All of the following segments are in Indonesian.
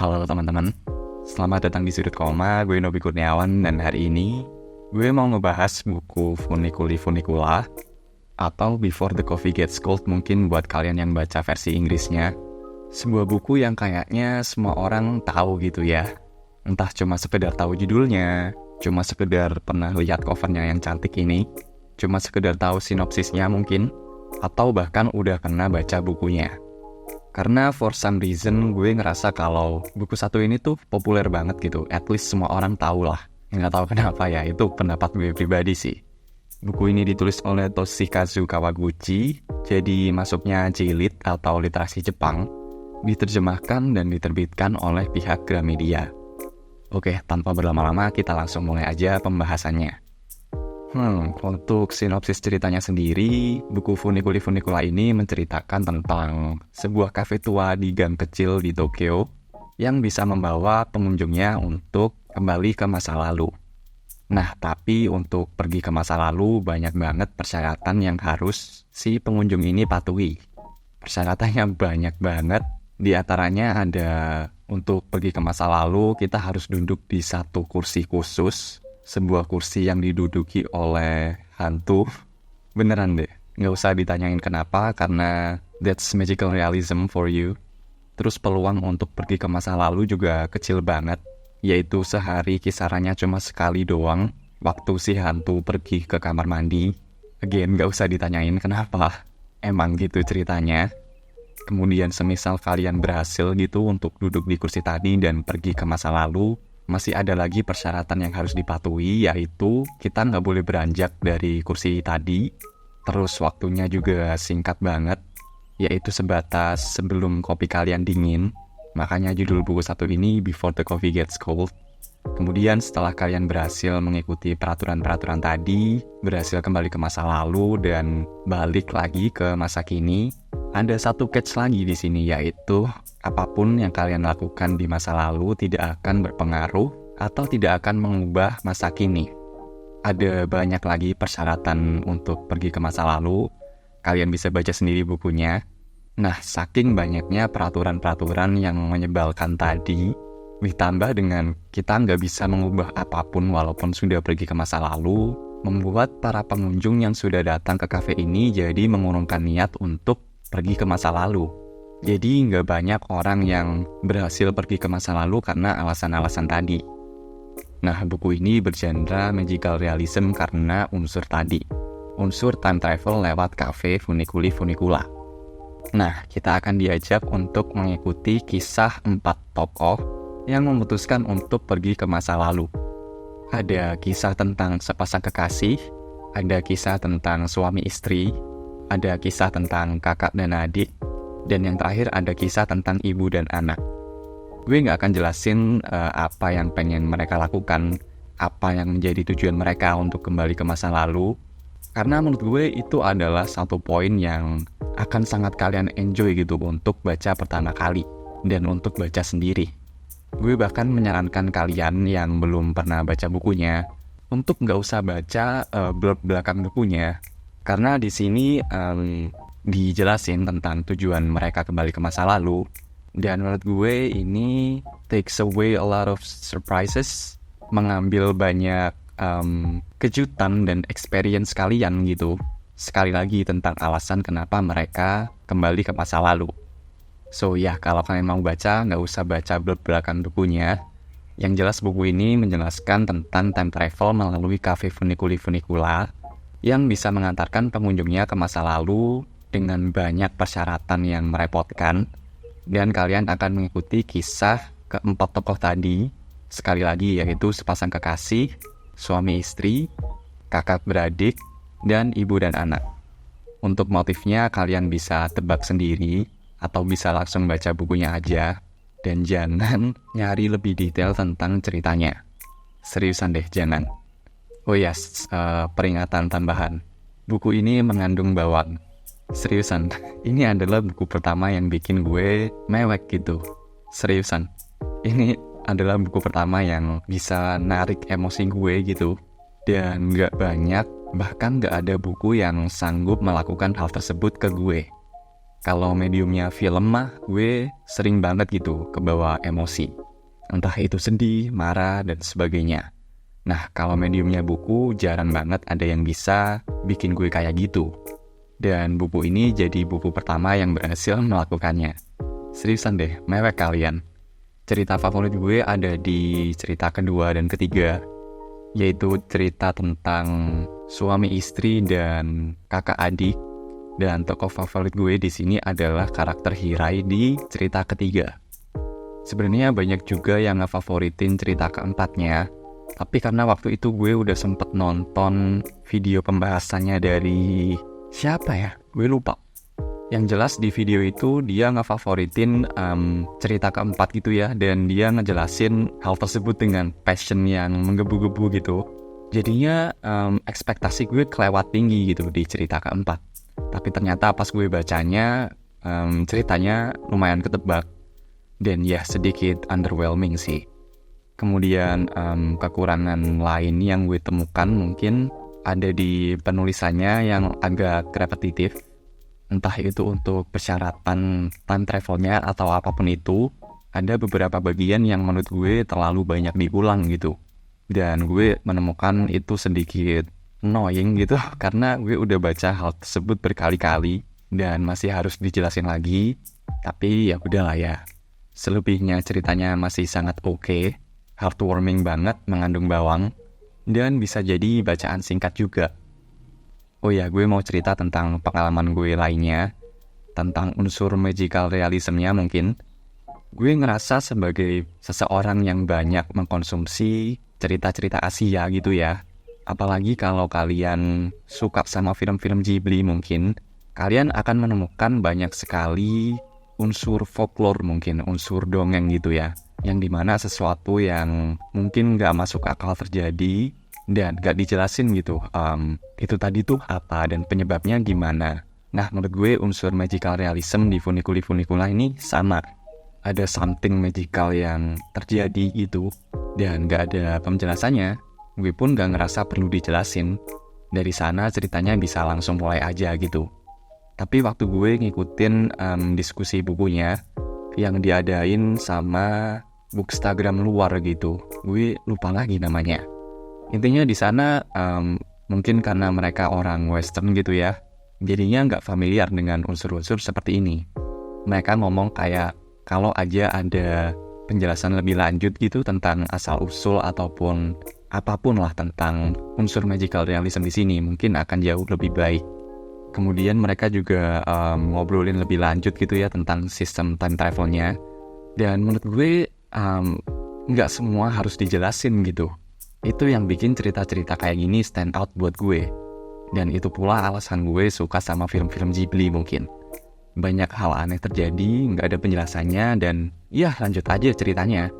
Halo teman-teman, selamat datang di Sudut Koma. Gue Nobi Kurniawan dan hari ini gue mau ngebahas buku Funiculi Funicula atau Before the Coffee Gets Cold mungkin buat kalian yang baca versi Inggrisnya. Sebuah buku yang kayaknya semua orang tahu gitu ya. Entah cuma sekedar tahu judulnya, cuma sekedar pernah lihat covernya yang cantik ini, cuma sekedar tahu sinopsisnya mungkin, atau bahkan udah pernah baca bukunya. Karena for some reason gue ngerasa kalau buku satu ini tuh populer banget gitu. At least semua orang tahu lah. Nggak tahu kenapa ya, itu pendapat gue pribadi sih. Buku ini ditulis oleh Toshikazu Kawaguchi, jadi masuknya jilid atau literasi Jepang, diterjemahkan dan diterbitkan oleh pihak Gramedia. Oke, tanpa berlama-lama kita langsung mulai aja pembahasannya. Untuk sinopsis ceritanya sendiri, buku Funiculi Funicula ini menceritakan tentang sebuah kafe tua di gang kecil di Tokyo yang bisa membawa pengunjungnya untuk kembali ke masa lalu. Nah, tapi untuk pergi ke masa lalu banyak banget persyaratan yang harus si pengunjung ini patuhi. Persyaratannya banyak banget, di antaranya ada untuk pergi ke masa lalu kita harus duduk di satu kursi khusus. Sebuah kursi yang diduduki oleh hantu. Beneran deh, nggak usah ditanyain kenapa, karena that's magical realism for you. Terus peluang untuk pergi ke masa lalu juga kecil banget, yaitu sehari kisarannya cuma sekali doang, waktu si hantu pergi ke kamar mandi. Again, nggak usah ditanyain kenapa, emang gitu ceritanya. Kemudian semisal kalian berhasil gitu untuk duduk di kursi tadi dan pergi ke masa lalu, masih ada lagi persyaratan yang harus dipatuhi, yaitu kita nggak boleh beranjak dari kursi tadi. Terus waktunya juga singkat banget, yaitu sebatas sebelum kopi kalian dingin. Makanya judul buku satu ini Before the Coffee Gets Cold. Kemudian setelah kalian berhasil mengikuti peraturan-peraturan tadi, berhasil kembali ke masa lalu dan balik lagi ke masa kini, ada satu catch lagi di sini, yaitu apapun yang kalian lakukan di masa lalu tidak akan berpengaruh atau tidak akan mengubah masa kini. Ada banyak lagi persyaratan untuk pergi ke masa lalu. Kalian bisa baca sendiri bukunya. Nah, saking banyaknya peraturan-peraturan yang menyebalkan tadi, ditambah dengan kita nggak bisa mengubah apapun walaupun sudah pergi ke masa lalu, membuat para pengunjung yang sudah datang ke kafe ini jadi mengurungkan niat untuk pergi ke masa lalu. Jadi nggak banyak orang yang berhasil pergi ke masa lalu karena alasan-alasan tadi. Nah, buku ini bergenre magical realism karena unsur tadi. Unsur time travel lewat kafe Funiculi Funicula. Nah, kita akan diajak untuk mengikuti kisah 4 tokoh yang memutuskan untuk pergi ke masa lalu. Ada kisah tentang sepasang kekasih, ada kisah tentang suami istri, ada kisah tentang kakak dan adik, dan yang terakhir ada kisah tentang ibu dan anak. Gue gak akan jelasin apa yang pengen mereka lakukan, apa yang menjadi tujuan mereka untuk kembali ke masa lalu, karena menurut gue itu adalah satu poin yang akan sangat kalian enjoy gitu untuk baca pertama kali, dan untuk baca sendiri. Gue bahkan menyarankan kalian yang belum pernah baca bukunya, untuk gak usah baca blurb belakang bukunya, karena di sini dijelasin tentang tujuan mereka kembali ke masa lalu. Dan menurut gue ini takes away a lot of surprises, mengambil banyak kejutan dan experience kalian gitu. Sekali lagi tentang alasan kenapa mereka kembali ke masa lalu. So ya, kalau kalian mau baca, nggak usah baca blurb belakang bukunya. Yang jelas buku ini menjelaskan tentang time travel melalui kafe Funiculi Funicula yang bisa mengantarkan pengunjungnya ke masa lalu dengan banyak persyaratan yang merepotkan, dan kalian akan mengikuti kisah keempat tokoh tadi, sekali lagi yaitu sepasang kekasih, suami istri, kakak beradik, dan ibu dan anak. Untuk motifnya kalian bisa tebak sendiri, atau bisa langsung baca bukunya aja, dan jangan nyari lebih detail tentang ceritanya. Seriusan deh, jangan. Oh yes, peringatan tambahan. Buku ini mengandung bawaan. Seriusan, ini adalah buku pertama yang bikin gue mewek gitu. Seriusan, ini adalah buku pertama yang bisa narik emosi gue gitu. Dan gak banyak, bahkan gak ada buku yang sanggup melakukan hal tersebut ke gue. Kalau mediumnya film mah, gue sering banget gitu kebawa emosi. Entah itu sedih, marah, dan sebagainya. Nah, kalau mediumnya buku, jarang banget ada yang bisa bikin gue kayak gitu. Dan buku ini jadi buku pertama yang berhasil melakukannya. Seriusan deh, mewek kalian. Cerita favorit gue ada di cerita kedua dan ketiga, yaitu cerita tentang suami istri dan kakak adik. Dan tokoh favorit gue di sini adalah karakter Hirai di cerita ketiga. Sebenarnya banyak juga yang ngefavoritin cerita keempatnya, tapi karena waktu itu gue udah sempet nonton video pembahasannya dari siapa ya? Gue lupa. Yang jelas di video itu dia ngefavoritin cerita keempat gitu ya, dan dia ngejelasin hal tersebut dengan passion yang menggebu-gebu gitu. Jadinya ekspektasi gue kelewat tinggi gitu di cerita keempat. Tapi ternyata pas gue bacanya, ceritanya lumayan ketebak. Dan ya sedikit underwhelming sih. Kemudian kekurangan lain yang gue temukan mungkin ada di penulisannya yang agak repetitif. Entah itu untuk persyaratan time travelnya atau apapun itu, ada beberapa bagian yang menurut gue terlalu banyak diulang gitu. Dan gue menemukan itu sedikit annoying gitu, karena gue udah baca hal tersebut berkali-kali dan masih harus dijelasin lagi. Tapi ya udahlah ya. Selebihnya ceritanya masih sangat oke, heartwarming banget, mengandung bawang, dan bisa jadi bacaan singkat juga. Oh ya, gue mau cerita tentang pengalaman gue lainnya, tentang unsur magical realism-nya mungkin. Gue ngerasa sebagai seseorang yang banyak mengkonsumsi cerita-cerita Asia gitu ya. Apalagi kalau kalian suka sama film-film Ghibli mungkin, kalian akan menemukan banyak sekali unsur folklore mungkin, unsur dongeng gitu ya. Yang dimana sesuatu yang mungkin gak masuk akal terjadi dan gak dijelasin gitu. Itu tadi tuh apa dan penyebabnya gimana. Nah, menurut gue unsur magical realism di Funiculi-Funicula ini sama. Ada something magical yang terjadi gitu dan gak ada penjelasannya. Gue pun gak ngerasa perlu dijelasin. Dari sana ceritanya bisa langsung mulai aja gitu. Tapi waktu gue ngikutin diskusi bukunya yang diadain sama Bookstagram luar gitu, gue lupa lagi namanya. Intinya di sana mungkin karena mereka orang Western gitu ya, jadinya nggak familiar dengan unsur-unsur seperti ini. Mereka ngomong kayak kalau aja ada penjelasan lebih lanjut gitu tentang asal-usul ataupun apapun lah tentang unsur magical realism di sini, mungkin akan jauh lebih baik. Kemudian mereka juga ngobrolin lebih lanjut gitu ya tentang sistem time travelnya. Dan menurut gue nggak semua harus dijelasin gitu. Itu yang bikin cerita-cerita kayak gini stand out buat gue. Dan itu pula alasan gue suka sama film-film Ghibli mungkin. Banyak hal aneh terjadi, nggak ada penjelasannya, dan ya lanjut aja ceritanya.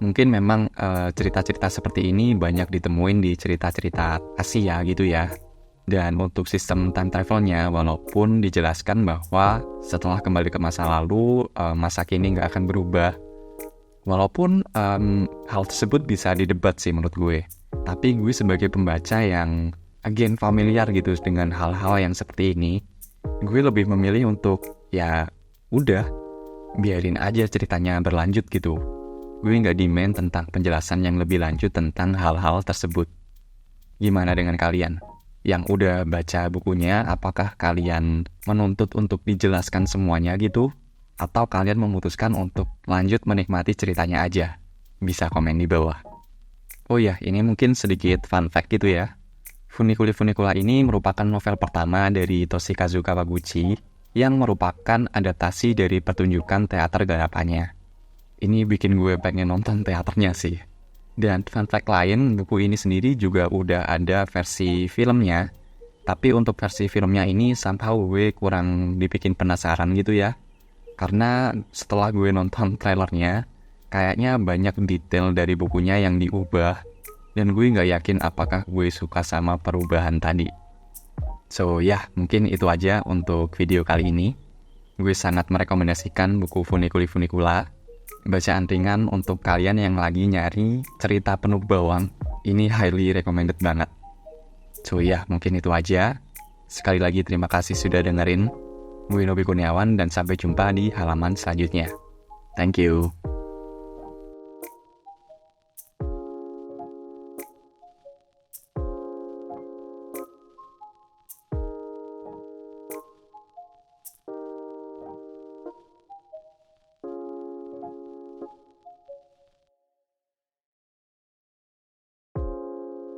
Mungkin memang cerita-cerita seperti ini banyak ditemuin di cerita-cerita Asia gitu ya. Dan untuk sistem time travelnya, walaupun dijelaskan bahwa setelah kembali ke masa lalu, masa kini nggak akan berubah. Walaupun hal tersebut bisa didebat sih menurut gue. Tapi gue sebagai pembaca yang again familiar gitu dengan hal-hal yang seperti ini, gue lebih memilih untuk ya udah biarin aja ceritanya berlanjut gitu. Gue nggak demand tentang penjelasan yang lebih lanjut tentang hal-hal tersebut. Gimana dengan kalian? Yang udah baca bukunya, apakah kalian menuntut untuk dijelaskan semuanya gitu? Atau kalian memutuskan untuk lanjut menikmati ceritanya aja? Bisa komen di bawah. Oh ya, ini mungkin sedikit fun fact gitu ya. Funiculi-Funicula ini merupakan novel pertama dari Toshikazu Kawaguchi yang merupakan adaptasi dari pertunjukan teater garapannya. Ini bikin gue pengen nonton teaternya sih. Dan fun fact lain, buku ini sendiri juga udah ada versi filmnya. Tapi untuk versi filmnya ini somehow gue kurang dibikin penasaran gitu ya. Karena setelah gue nonton trailernya, kayaknya banyak detail dari bukunya yang diubah. Dan gue gak yakin apakah gue suka sama perubahan tadi. So ya, mungkin itu aja untuk video kali ini. Gue sangat merekomendasikan buku Funiculi-Funicula. Bacaan ringan untuk kalian yang lagi nyari cerita penuh bawang. Ini highly recommended banget. So ya, mungkin itu aja. Sekali lagi terima kasih sudah dengerin. Gue Nobi Kurniawan dan sampai jumpa di halaman selanjutnya. Thank you.